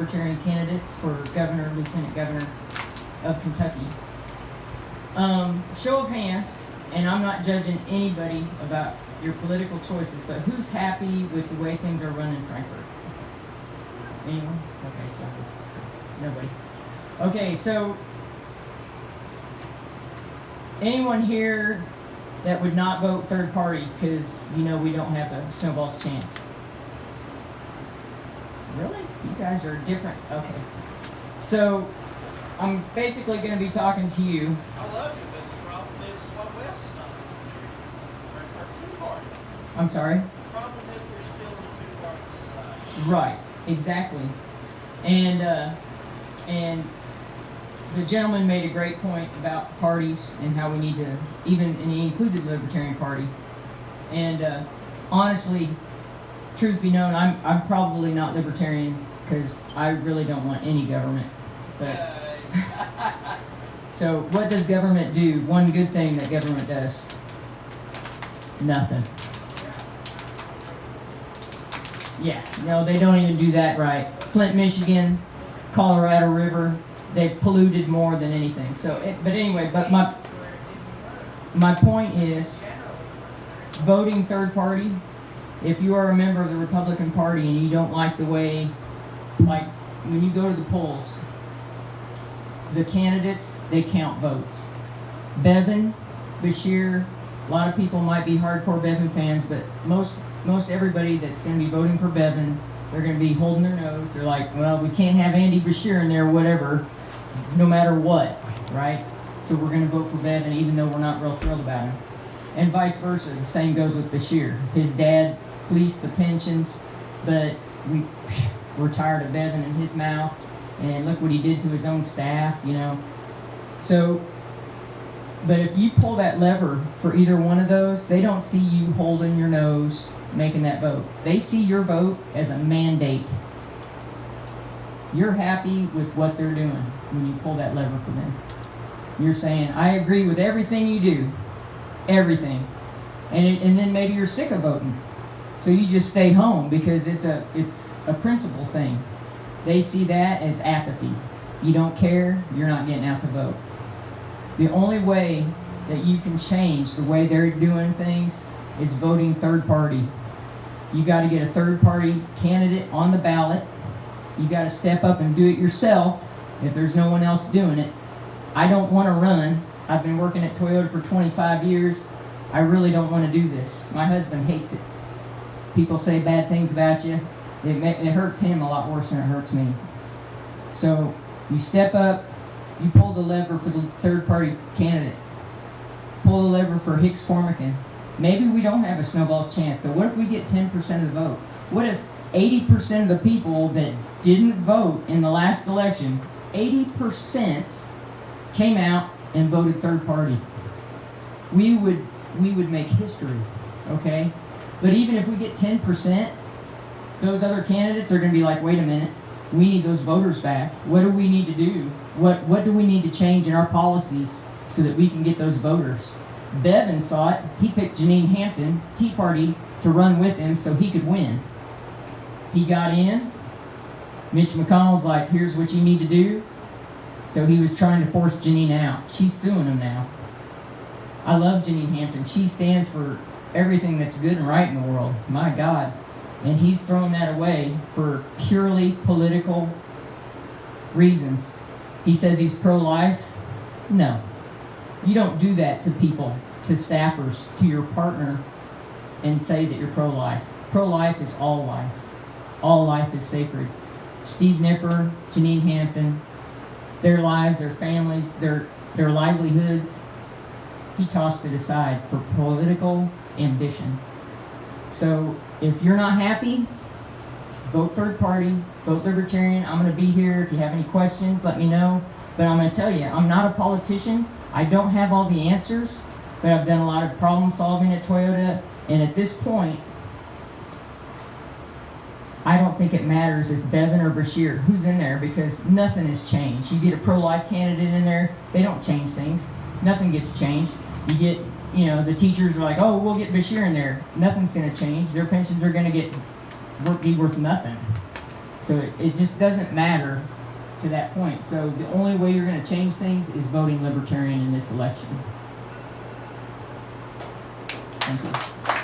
Libertarian candidates for governor, lieutenant governor of Kentucky. Show of hands, and I'm not judging anybody about your political choices, but who's happy with the way things are run in Frankfurt? Anyone? Okay, so nobody. Okay, so anyone here that would not vote third party because we don't have a snowball's chance? Really? You guys are different. Okay. So I'm basically going to be talking to you. I love you, but the problem is what Wes is not. We're two-party. I'm sorry? The problem is we're still in a two-party society. Right, exactly. And the gentleman made a great point about parties and how we need to, and he included the Libertarian Party. And honestly, truth be known, I'm probably not Libertarian because I really don't want any government. But so what does government do? One good thing that government does? Nothing. Yeah, no, they don't even do that right. Flint, Michigan, Colorado River, they've polluted more than anything. So, but anyway, my point is, voting third party, if you are a member of the Republican Party and you don't like the way, like when you go to the polls, the candidates, they count votes. Bevin, Beshear, a lot of people might be hardcore Bevin fans, but most everybody that's going to be voting for Bevin, they're going to be holding their nose. They're like, well, we can't have Andy Beshear in there, whatever, no matter what, right? So we're going to vote for Bevin even though we're not real thrilled about him. And vice versa, the same goes with Beshear. His dad fleeced the pensions, but we're tired of Bevin in his mouth, and look what he did to his own staff, So, but if you pull that lever for either one of those, they don't see you holding your nose making that vote. They see your vote as a mandate. You're happy with what they're doing when you pull that lever for them. You're saying, I agree with everything you do. Everything. And then maybe you're sick of voting. So you just stay home because it's a principle thing. They see that as apathy. You don't care, you're not getting out to vote. The only way that you can change the way they're doing things is voting third party. You got to get a third party candidate on the ballot. You got to step up and do it yourself if there's no one else doing it. I don't want to run. I've been working at Toyota for 25 years. I really don't want to do this. My husband hates it. People say bad things about you. It hurts him a lot worse than it hurts me. So you step up, you pull the lever for the third party candidate. Pull the lever for Hicks Cormican. Maybe we don't have a snowball's chance, but what if we get 10% of the vote? What if 80% of the people that didn't vote in the last election, 80% came out and voted third party? We would make history, okay? But even if we get 10%, those other candidates are going to be like, wait a minute, we need those voters back. What do we need to do? What do we need to change in our policies so that we can get those voters? Bevin saw it. He picked Janine Hampton, Tea Party, to run with him so he could win. He got in. Mitch McConnell's like, here's what you need to do. So he was trying to force Janine out. She's suing him now. I love Janine Hampton. She stands for everything that's good and right in the world. My God. And he's thrown that away for purely political reasons. He says he's pro-life. No. You don't do that to people, to staffers, to your partner, and say that you're pro-life. Pro-life is all life. All life is sacred. Steve Nipper, Janine Hampton, their lives, their families, their livelihoods, he tossed it aside for political ambition. So if you're not happy, vote third party, vote Libertarian. I'm going to be here. If you have any questions, let me know. But I'm going to tell you, I'm not a politician. I don't have all the answers, but I've done a lot of problem solving at Toyota. And at this point, I don't think it matters if Bevin or Beshear, who's in there, because nothing has changed. You get a pro-life candidate in there, they don't change things. Nothing gets changed. You get, the teachers are like, oh, we'll get Beshear in there. Nothing's going to change. Their pensions are going to be worth nothing. So it just doesn't matter to that point. So the only way you're going to change things is voting Libertarian in this election. Thank you.